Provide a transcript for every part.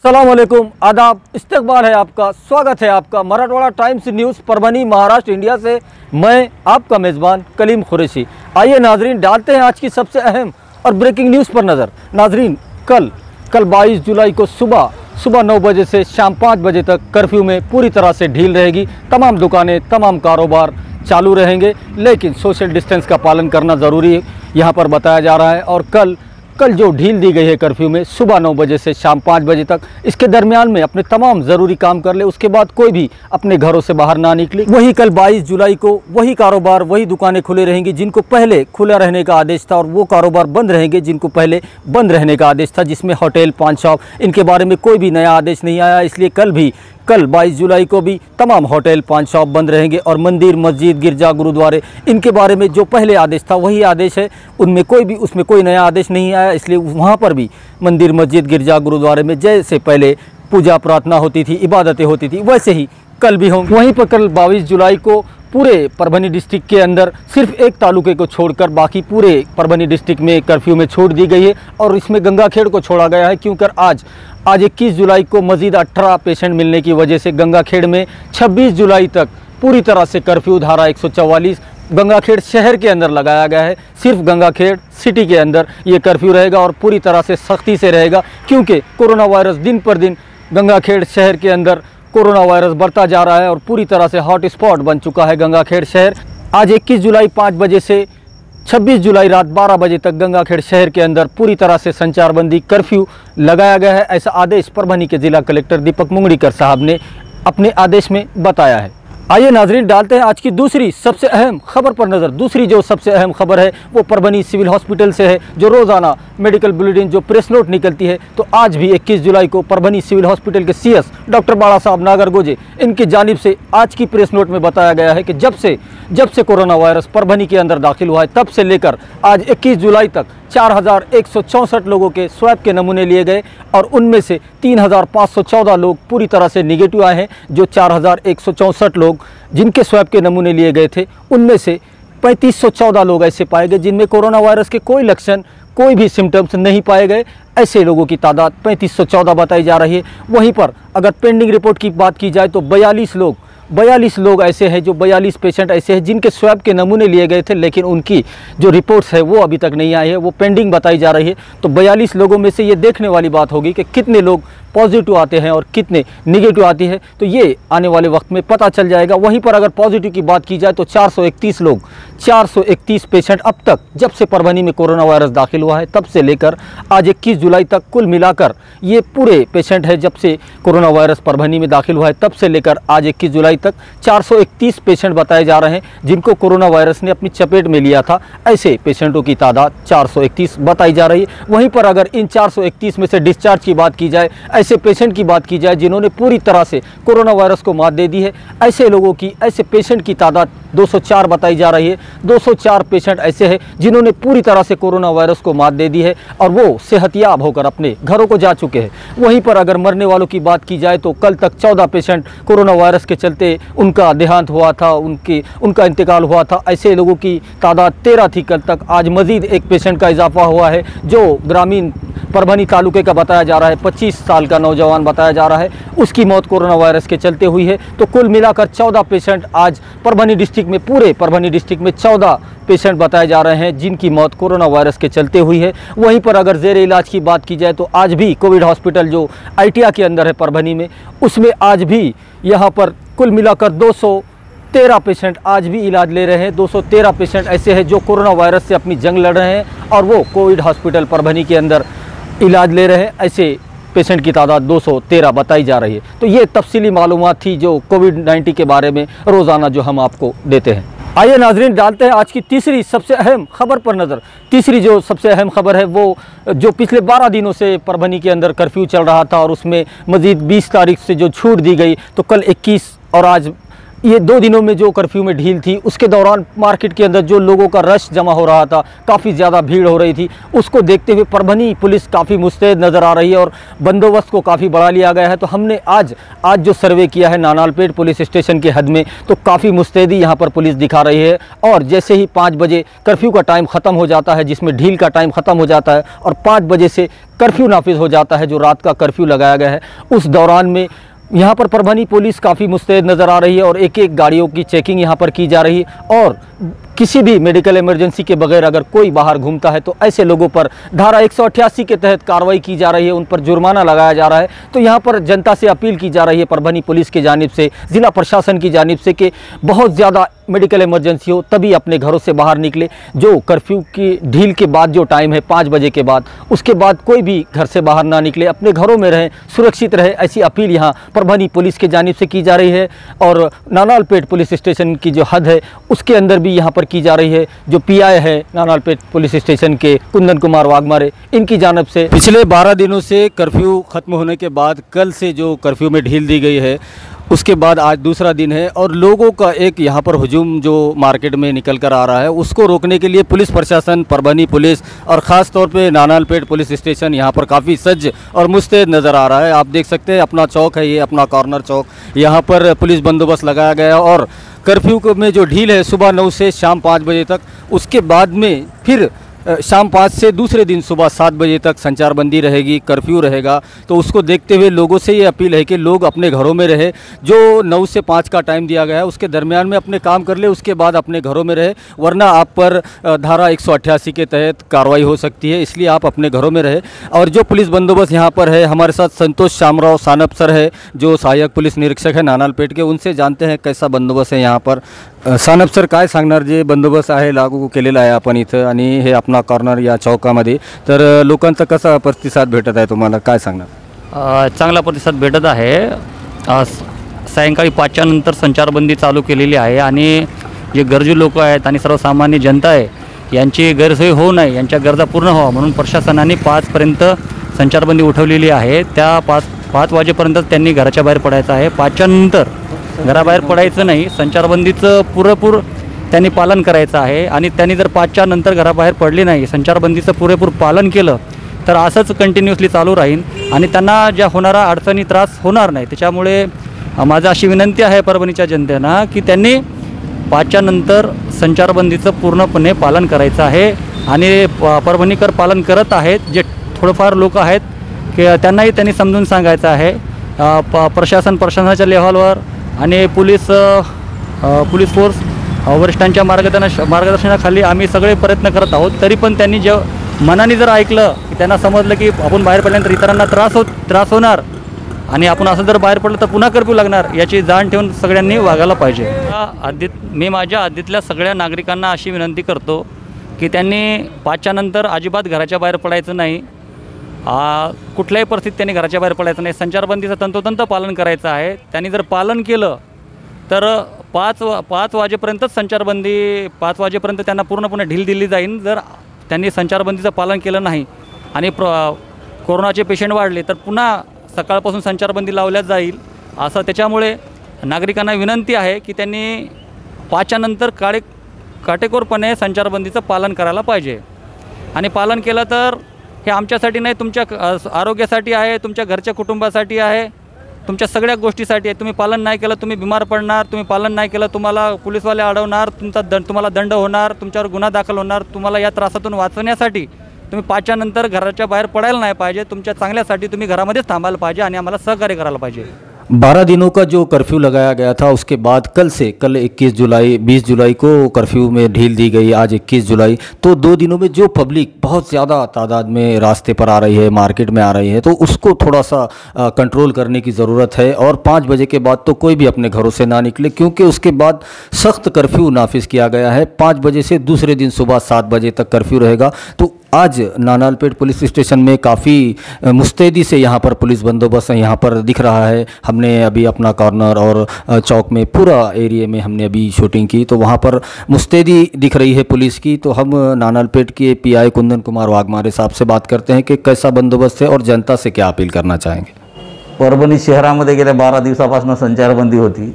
अस्सलाम वालेकुम, आदाब, इस्तकबाल है आपका, स्वागत है आपका Marathwada times news Parbhani Maharashtra India से। मैं आपका मेज़बान कलीम कुरैशी। आइए नाजरीन, डालते हैं आज की सबसे अहम और ब्रेकिंग न्यूज़ पर नज़र। नाजरीन, कल 22 जुलाई को सुबह 9 बजे से शाम 5 बजे तक कर्फ्यू में पूरी तरह से ढील रहेगी। तमाम दुकानें, तमाम कारोबार चालू रहेंगे, लेकिन सोशल डिस्टेंस का पालन करना ज़रूरी यहाँ पर बताया जा रहा है। और कल जो ढील दी गई है कर्फ्यू में, सुबह 9 बजे से शाम 5 बजे तक, इसके दरमियान में अपने तमाम ज़रूरी काम कर ले, उसके बाद कोई भी अपने घरों से बाहर ना निकले। वही कल 22 जुलाई को वही कारोबार, वही दुकानें खुले रहेंगी जिनको पहले खुला रहने का आदेश था, और वो कारोबार बंद रहेंगे जिनको पहले बंद रहने का आदेश था, जिसमें होटल, पान शॉप, इनके बारे में कोई भी नया आदेश नहीं आया। इसलिए कल 22 जुलाई को भी तमाम होटल, पान शॉप बंद रहेंगे, और मंदिर, मस्जिद, गिरजा, गुरुद्वारे, इनके बारे में जो पहले आदेश था वही आदेश है, उसमें कोई नया आदेश नहीं आया। इसलिए वहाँ पर भी मंदिर, मस्जिद, गिरजा, गुरुद्वारे में जैसे पहले पूजा प्रार्थना होती थी, इबादतें होती थी, वैसे ही कल भी होंगी। वहीं पर कल 22 जुलाई को पूरे परभनी डिस्ट्रिक्ट के अंदर सिर्फ एक तालुके को छोड़कर बाकी पूरे परभनी डिस्ट्रिक्ट में कर्फ्यू में छूट दी गई है, और इसमें गंगाखेड़ को छोड़ा गया है, क्योंकि आज 21 जुलाई को मज़ीद 18 पेशेंट मिलने की वजह से गंगाखेड़ में 26 जुलाई तक पूरी तरह से कर्फ्यू धारा 144 गंगाखेड़ शहर के अंदर लगाया गया है। सिर्फ गंगाखेड़ सिटी के अंदर ये कर्फ्यू रहेगा और पूरी तरह से सख्ती से रहेगा, क्योंकि कोरोना वायरस दिन पर दिन गंगाखेड़ शहर के अंदर कोरोना वायरस बढ़ता जा रहा है और पूरी तरह से हॉट स्पॉट बन चुका है गंगाखेड़ शहर। आज 21 जुलाई 5 बजे से 26 जुलाई रात 12 बजे तक गंगाखेड़ शहर के अंदर पूरी तरह से संचारबंदी, कर्फ्यू लगाया गया है। ऐसा आदेश परभनी के जिला कलेक्टर दीपक मुंगड़ीकर साहब ने अपने आदेश में बताया है। आइए नाजरीन, डालते हैं आज की दूसरी सबसे अहम खबर पर नज़र। दूसरी जो सबसे अहम खबर है वो परभनी सिविल हॉस्पिटल से है, जो रोज़ाना मेडिकल बुलेटिन जो प्रेस नोट निकलती है, तो आज भी 21 जुलाई को परभनी सिविल हॉस्पिटल के CS डॉक्टर बाला साहब नागरगोजे, इनकी जानिब से आज की प्रेस नोट में बताया गया है कि जब से कोरोना वायरस परभनी के अंदर दाखिल हुआ है, तब से लेकर आज 21 जुलाई तक 4164 लोगों के स्वैब के नमूने लिए गए, और उनमें से 3514 लोग पूरी तरह से निगेटिव आए हैं। जो 4164 लोग जिनके स्वैब के नमूने लिए गए थे, उनमें से 3514 लोग ऐसे पाए गए जिनमें कोरोना वायरस के कोई लक्षण, कोई भी सिम्टम्स नहीं पाए गए। ऐसे लोगों की तादाद 3514 बताई जा रही है। वहीं पर अगर पेंडिंग रिपोर्ट की बात की जाए तो 42 लोग ऐसे हैं, जो 42 पेशेंट ऐसे हैं जिनके स्वैब के नमूने लिए गए थे, लेकिन उनकी जो रिपोर्ट्स है वो अभी तक नहीं आई है, वो पेंडिंग बताई जा रही है। तो 42 लोगों में से ये देखने वाली बात होगी कि कितने लोग पॉजिटिव आते हैं और कितने निगेटिव आती है, तो ये आने वाले वक्त में पता चल जाएगा। वहीं पर अगर पॉजिटिव की बात की जाए तो 431 पेशेंट अब तक, जब से परभनी में कोरोना वायरस दाखिल हुआ है तब से लेकर आज 21 जुलाई तक कुल मिलाकर ये पूरे पेशेंट है, जब से कोरोना वायरस परभनी में दाखिल हुआ है तब से लेकर आज 21 जुलाई तक 431 पेशेंट बताए जा रहे हैं जिनको कोरोना वायरस ने अपनी चपेट में लिया था। ऐसे पेशेंटों की तादाद 431 बताई जा रही है। वहीं पर अगर इन 431 में से डिस्चार्ज की बात की जाए, ऐसे पेशेंट की बात की जाए जिन्होंने पूरी तरह से कोरोना वायरस को मात दे दी है, ऐसे पेशेंट की तादाद 204 बताई जा रही है। 204 पेशेंट ऐसे हैं जिन्होंने पूरी तरह से कोरोना वायरस को मात दे दी है और वो सेहतियाब होकर अपने घरों को जा चुके हैं। वहीं पर अगर मरने वालों की बात की जाए तो कल तक 14 पेशेंट कोरोना वायरस के चलते उनका देहांत हुआ था, उनका इंतकाल हुआ था। ऐसे लोगों की तादाद 13 थी कल तक। आज मजीद एक पेशेंट का इजाफा हुआ है, जो ग्रामीण परभनी तालुके का बताया जा रहा है, 25 साल का नौजवान बताया जा रहा है, उसकी मौत कोरोना वायरस के चलते हुई है। तो कुल मिलाकर 14 पेशेंट आज परभनी डिस्ट्रिक्ट में, पूरे परभनी डिस्ट्रिक्ट में 14 पेशेंट बताए जा रहे हैं जिनकी मौत कोरोना वायरस के चलते हुई है। वहीं पर अगर ज़ेर इलाज की बात की जाए तो आज भी कोविड हॉस्पिटल जो ITIA के अंदर है परभनी में, उसमें आज भी यहाँ पर कुल मिलाकर 213 पेशेंट आज भी इलाज ले रहे हैं। 213 पेशेंट ऐसे हैं जो कोरोना वायरस से अपनी जंग लड़ रहे हैं और वो कोविड हॉस्पिटल परभनी के अंदर इलाज ले रहे हैं। ऐसे पेशेंट की तादाद 213 बताई जा रही है। तो ये तफसीली मालूमात थी जो कोविड-19 के बारे में रोज़ाना जो हम आपको देते हैं। आइए नाजरीन, डालते हैं आज की तीसरी सबसे अहम खबर पर नज़र। तीसरी जो सबसे अहम खबर है वो जो पिछले 12 दिनों से परभनी के अंदर कर्फ्यू चल रहा था और उसमें मज़ीद 20 तारीख से जो छूट दी गई, तो कल 21 और आज ये 2 दिनों में जो कर्फ्यू में ढील थी, उसके दौरान मार्केट के अंदर जो लोगों का रश जमा हो रहा था, काफ़ी ज़्यादा भीड़ हो रही थी, उसको देखते हुए परभनी पुलिस काफ़ी मुस्तैद नज़र आ रही है और बंदोबस्त को काफ़ी बढ़ा लिया गया है। तो हमने आज जो सर्वे किया है नानालपेट पुलिस स्टेशन के हद में, तो काफ़ी मुस्तैदी यहाँ पर पुलिस दिखा रही है। और जैसे ही 5 बजे कर्फ्यू का टाइम ख़त्म हो जाता है, जिसमें ढील का टाइम ख़त्म हो जाता है और 5 बजे से कर्फ्यू नाफिज हो जाता है, जो रात का कर्फ्यू लगाया गया है, उस दौरान में यहाँ पर परभनी पुलिस काफ़ी मुस्तैद नज़र आ रही है और एक एक गाड़ियों की चेकिंग यहाँ पर की जा रही है। और किसी भी मेडिकल इमरजेंसी के बगैर अगर कोई बाहर घूमता है तो ऐसे लोगों पर धारा 188 के तहत कार्रवाई की जा रही है, उन पर जुर्माना लगाया जा रहा है। तो यहाँ पर जनता से अपील की जा रही है परभनी पुलिस की जानिब से, ज़िला प्रशासन की जानिब से, कि बहुत ज़्यादा मेडिकल इमरजेंसी हो तभी अपने घरों से बाहर निकले। जो कर्फ्यू की ढील के बाद जो टाइम है 5 बजे के बाद, उसके बाद कोई भी घर से बाहर ना निकले, अपने घरों में रहें, सुरक्षित रहे, ऐसी अपील यहाँ परभनी पुलिस की जानिब से की जा रही है। और नानालपेट पुलिस स्टेशन की जो हद है उसके अंदर भी यहाँ पर की जा रही है। जो पीआई है नानालपेट पुलिस स्टेशन के कुंदन कुमार वाघमारे, इनकी जानिब से पिछले 12 दिनों से कर्फ्यू खत्म होने के बाद कल से जो कर्फ्यू में ढील दी गई है, उसके बाद आज दूसरा दिन है और लोगों का एक यहाँ पर हुजूम जो मार्केट में निकल कर आ रहा है, उसको रोकने के लिए पुलिस प्रशासन, परभनी पुलिस और ख़ास तौर पे नानालपेट पुलिस स्टेशन यहाँ पर काफ़ी सज्ज और मुस्तैद नज़र आ रहा है। आप देख सकते हैं अपना चौक है, ये अपना कॉर्नर चौक, यहाँ पर पुलिस बंदोबस्त लगाया गया है। और कर्फ्यू में जो ढील है सुबह 9 से शाम 5 बजे तक, उसके बाद में फिर शाम 5 से दूसरे दिन सुबह 7 बजे तक संचारबंदी रहेगी, कर्फ्यू रहेगा। तो उसको देखते हुए लोगों से ये अपील है कि लोग अपने घरों में रहे। जो 9 से 5 का टाइम दिया गया है उसके दरमियान में अपने काम कर ले, उसके बाद अपने घरों में रहे, वरना आप पर धारा 188 के तहत कार्रवाई हो सकती है। इसलिए आप अपने घरों में रहे। और जो पुलिस बंदोबस्त यहाँ पर है, हमारे साथ संतोष शामराव सानप सर है, जो सहायक पुलिस निरीक्षक है नानालपेट के, उनसे जानते हैं कैसा बंदोबस्त है यहाँ पर। सानप सर, काय सांगणार, जे बंदोबस्त आहे लागू केलेला आहे आपण इथं आणि हे आपला कॉर्नर या चौकामध्ये, तर लोकांचा कसा प्रतिसाद भेटत आहे तुम्हाला, काय सांगणार? चांगला प्रतिसाद भेटत आहे। सायंकाळी 5च्या नंतर संचारबंदी चालू केलेली आहे आणि जे गरजू लोक आहेत आणि सर्वसामान्य जनता आहे यांची गैरसोय होऊ नये, यांच्या गरजा पूर्ण व्हावा म्हणून प्रशासनाने 5 पर्यंत संचारबंदी उठवलेली आहे। त्या 5 वाजेपर्यंत त्यांनी घराच्या बाहेर पडायचं आहे। 5च्या नंतर घराबाहेर पडायचं नाही, संचारबंदीचं पुरेपूर त्यांनी पालन करायचं आहे। आणि त्यांनी जर 5च्या नंतर घराबाहेर पडले नाही, संचारबंदीचं पुरेपूर पालन केलं तर असंच कंटिन्युअसली चालू राहील आणि त्यांना ज्या होणारा अडचणी त्रास होणार नाही। त्याच्यामुळे माझी अशी विनंती आहे परभणीच्या जनतेला की त्यांनी 5च्या नंतर संचारबंदीचं पूर्णपणे पालन करायचं आहे आणि परभणीकर पालन करत आहेत। जे थोडेफार लोक आहेत की त्यांनाही त्यांनी समजून सांगायचं आहे। प्रशासनाच्या लेव्हलवर आणि पोलीस फोर्स वरिष्ठांच्या मार्गदर्शनाखाली आम्ही सगळे प्रयत्न करत आहोत। तरी पण त्यांनी मनाने जर ऐकलं की त्यांना समजलं की आपण बाहेर पडल्यानंतर इतरांना त्रास होणार आणि आपण असं जर बाहेर पडलं तर पुन्हा कर्फ्यू लागणार, याची जाण ठेवून सगळ्यांनी वागायला पाहिजे। मी माझ्या हद्दीतल्या सगळ्या नागरिकांना अशी विनंती करतो की त्यांनी 5च्या नंतर अजिबात घराच्या बाहेर पडायचं नाही। कुठल्याही परिस्थितीत त्यांनी घराच्या बाहेर पडायचं नाही। संचारबंदीचं तंतोतंत पालन करायचं आहे। त्यांनी जर पालन केलं तर 5 वाजेपर्यंतच संचारबंदी, 5 वाजेपर्यंत त्यांना पूर्णपणे ढील दिली जाईल। जर त्यांनी संचारबंदीचं पालन केलं नाही आणि कोरोनाचे पेशंट वाढले तर पुन्हा सकाळपासून संचारबंदी लावल्याच जाईल असं। त्याच्यामुळे नागरिकांना विनंती आहे की त्यांनी 5च्या नंतर काटेकोरपणे संचारबंदीचं पालन करायला पाहिजे। आणि पालन केलं तर हे आमच्यासाठी नाही, तुमच्या आरोग्यासाठी आहे, तुमच्या घरच्या कुटुंबासाठी आहे, तुमच्या सगळ्या गोष्टीसाठी आहे। तुम्ही पालन नाही केलं तुम्ही बिमार पडणार, तुम्ही पालन नाही केलं तुम्हाला पोलीसवाले अडवणार, तुम्हाला दंड होणार, तुमच्यावर गुन्हा दाखल होणार। तुम्हाला या त्रासातून वाचवण्यासाठी तुम्ही 5च्या नंतर घराच्या बाहेर पडायला नाही पाहिजे। तुमच्या चांगल्यासाठी तुम्ही घरामध्येच थांबायला पाहिजे आणि आम्हाला सहकार्य करायला पाहिजे। 12 दिनों का जो कर्फ्यू लगाया गया था, उसके बाद कल 21 जुलाई 20 जुलाई को कर्फ्यू में ढील दी गई, आज 21 जुलाई। तो 2 दिनों में जो पब्लिक बहुत ज़्यादा तादाद में रास्ते पर आ रही है, मार्केट में आ रही है, तो उसको थोड़ा सा कंट्रोल करने की ज़रूरत है। और 5 बजे के बाद तो कोई भी अपने घरों से ना निकले, क्योंकि उसके बाद सख्त कर्फ्यू नाफिज किया गया है। 5 बजे से दूसरे दिन सुबह 7 बजे तक कर्फ्यू रहेगा। तो आज नानालपेट पुलिस स्टेशन में काफ़ी मुस्तैदी से यहाँ पर पुलिस बंदोबस्त यहाँ पर दिख रहा है। हमने अभी अपना कॉर्नर और चौक में पूरा एरिया में हमने अभी शूटिंग की, तो वहाँ पर मुस्तैदी दिख रही है पुलिस की। तो हम नानालपेट के पीआई कुंदन कुमार वाघमारे साहब से बात करते हैं कि कैसा बंदोबस्त है और जनता से क्या अपील करना चाहेंगे। परभणी शहरामध्ये गेल्या 12 दिवसापासून संचारबंदी होती।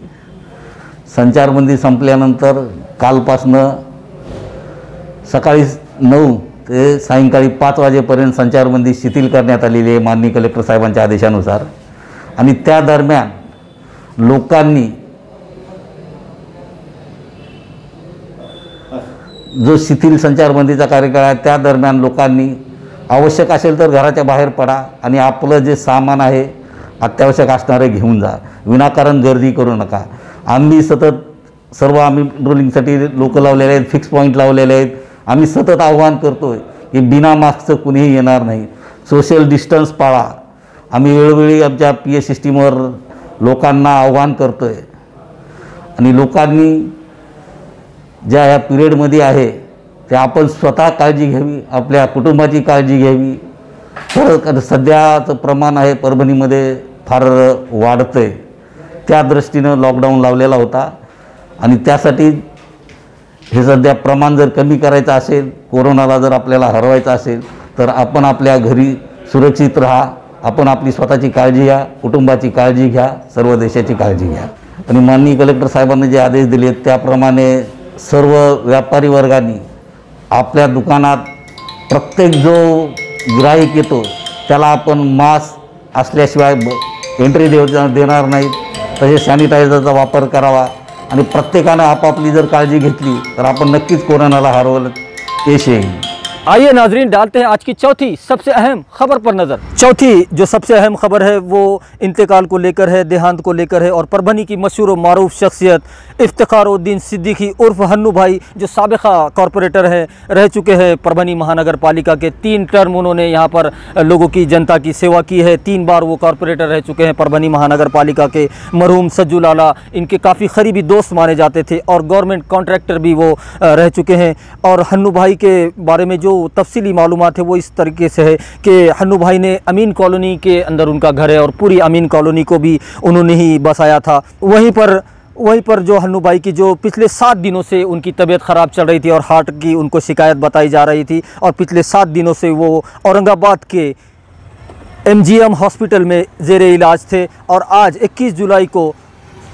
संचारबंदी संपल्यानंतर कालपासनं सकाळी 9 ते सायंकाळी 5 वाजेपर्यंत संचारबंदी शिथिल करण्यात आलेली आहे माननीय कलेक्टर साहेबांच्या आदेशानुसार। आणि त्या दरम्यान लोकांनी जो शिथिल संचारबंदीचा कार्यकाळ आहे त्या दरम्यान लोकांनी आवश्यक असेल तर घराच्या बाहेर पडा आणि आपलं जे सामान आहे अत्यावश्यक असणारे घेऊन जा, विनाकारण गर्दी करू नका। आम्ही सतत आम्ही रोलिंगसाठी लोक लावलेले आहेत, फिक्स पॉईंट लावलेले आहेत। आम्ही सतत आव्हान करतो आहे की बिना मास्कचं कुणीही येणार नाही, सोशल डिस्टन्स पाळा। आम्ही वेळोवेळी आमच्या PS सिस्टीमवर लोकांना आव्हान करतो आहे आणि लोकांनी ज्या ह्या पिरियडमध्ये आहे ते आपण स्वतः काळजी घ्यावी, आपल्या कुटुंबाची काळजी घ्यावी। तर सध्याचं प्रमाण आहे परभणीमध्ये फार वाढतं आहे, त्या दृष्टीनं लॉकडाऊन लावलेला होता आणि त्यासाठी हे सध्या प्रमाण जर कमी करायचं असेल, कोरोनाला जर आपल्याला हरवायचं असेल तर आपण आपल्या घरी सुरक्षित राहा, आपण आपली स्वतःची काळजी घ्या, कुटुंबाची काळजी घ्या, सर्व देशाची काळजी घ्या। आणि माननीय कलेक्टर साहेबांनी जे आदेश दिले त्याप्रमाणे सर्व व्यापारी वर्गांनी आपल्या दुकानात प्रत्येक जो गिराईक येतो त्याला आपण मास्क असल्याशिवाय एंट्री देणार नाहीत, तसेच सॅनिटायझरचा वापर करावा आणि प्रत्येकानं आपापली जर काळजी घेतली तर आपण नक्कीच कोरोनाला हरवलं यश येईल। आइए नाजरीन, डालते हैं आज की चौथी सबसे अहम खबर पर नज़र। चौथी जो सबसे अहम खबर है वो इंतकाल को लेकर है, देहांत को लेकर है। और परभनी की मशहूर व मारूफ शख्सियत इफ्तिखारुद्दीन सिद्दीकी उर्फ हन्नू भाई, जो साबिका कॉरपोरेटर है, रह चुके हैं परभनी महानगर पालिका के। 3 टर्म उन्होंने यहाँ पर लोगों की, जनता की सेवा की है। 3 बार वो कॉरपोरेटर रह चुके हैं परभनी महानगर पालिका के। मरहूम सज्जू लाला इनके काफ़ी करीबी दोस्त माने जाते थे और गवर्नमेंट कॉन्ट्रैक्टर भी वो रह चुके हैं। और हन्नू भाई के बारे में जो तफसीली मालूमात है वो इस तरीके से है कि हन्नू भाई ने अमीन कॉलोनी के अंदर उनका घर है और पूरी अमीन कॉलोनी को भी उन्होंने ही बसाया था। वहीं पर जो हन्नू भाई की जो पिछले 7 दिनों से उनकी तबीयत ख़राब चल रही थी और हार्ट की उनको शिकायत बताई जा रही थी और पिछले 7 दिनों से वो औरंगाबाद के MGM हॉस्पिटल में ज़ेरे इलाज थे। और आज 21 जुलाई को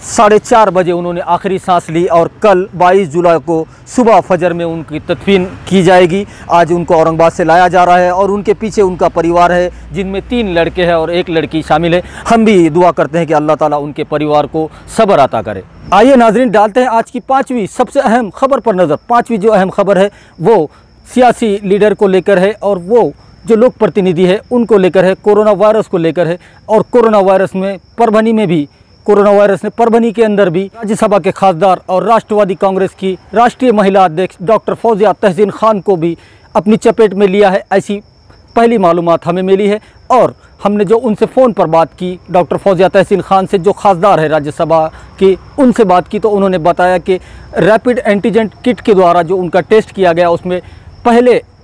4:30 बजे उन्होंने आखिरी सांस ली और कल 22 जुलाई को सुबह फजर में उनकी तदफीन की जाएगी। आज उनको औरंगाबाद से लाया जा रहा है और उनके पीछे उनका परिवार है, जिनमें 3 लड़के हैं और 1 लड़की शामिल है। हम भी दुआ करते हैं कि अल्लाह ताला उनके परिवार को सब्र अता करे। आइए नाजरीन, डालते हैं आज की 5वीं सबसे अहम खबर पर नज़र। 5वीं जो अहम खबर है वो सियासी लीडर को लेकर है और वो जो लोक प्रतिनिधि है उनको लेकर है, कोरोना वायरस को लेकर है। और कोरोना वायरस में परभनी में भी, कोरोना वायरस ने परभनी के अंदर भी राज्यसभा के खासदार और राष्ट्रवादी कांग्रेस की राष्ट्रीय महिला अध्यक्ष डॉक्टर फौजिया तहसीन खान को भी अपनी चपेट में लिया है, ऐसी पहली मालूमात हमें मिली है। और हमने जो उनसे फ़ोन पर बात की, डॉक्टर फौजिया तहसीन खान से, जो खासदार है राज्यसभा की, उनसे बात की तो उन्होंने बताया कि रैपिड एंटीजन किट के द्वारा जो उनका टेस्ट किया गया उसमें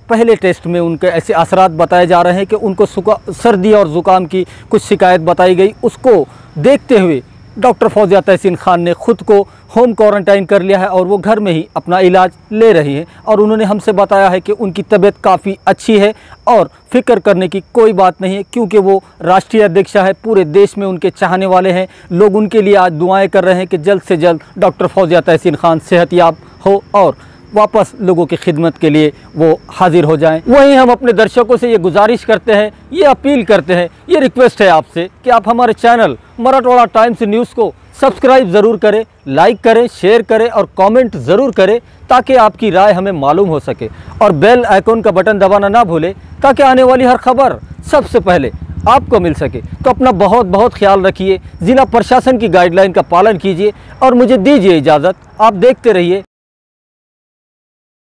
पहले टेस्ट में उनके ऐसे असरात बताए जा रहे हैं कि उनको सर्दी और ज़ुकाम की कुछ शिकायत बताई गई। उसको देखते हुए डॉक्टर फौजिया तहसीन खान ने ख़ुद को होम क्वारंटाइन कर लिया है और वो घर में ही अपना इलाज ले रही हैं। और उन्होंने हमसे बताया है कि उनकी तबीयत काफ़ी अच्छी है और फ़िक्र करने की कोई बात नहीं है, क्योंकि वो राष्ट्रीय अध्यक्षा है, पूरे देश में उनके चाहने वाले हैं। लोग उनके लिए आज दुआएं कर रहे हैं कि जल्द से जल्द डॉक्टर फौजिया तहसीन खान सेहतयाब हो और वापस लोगों की खिदमत के लिए वो हाजिर हो जाएं। वहीं हम अपने दर्शकों से ये गुजारिश करते हैं, ये अपील करते हैं, ये रिक्वेस्ट है आपसे कि आप हमारे चैनल मराठवाड़ा टाइम्स न्यूज़ को सब्सक्राइब ज़रूर करें, लाइक करें, शेयर करें और कमेंट ज़रूर करें, ताकि आपकी राय हमें मालूम हो सके। और बेल आइकॉन का बटन दबाना ना भूलें, ताकि आने वाली हर खबर सबसे पहले आपको मिल सके। तो अपना बहुत बहुत ख्याल रखिए, ज़िला प्रशासन की गाइडलाइन का पालन कीजिए और मुझे दीजिए इजाज़त। आप देखते रहिए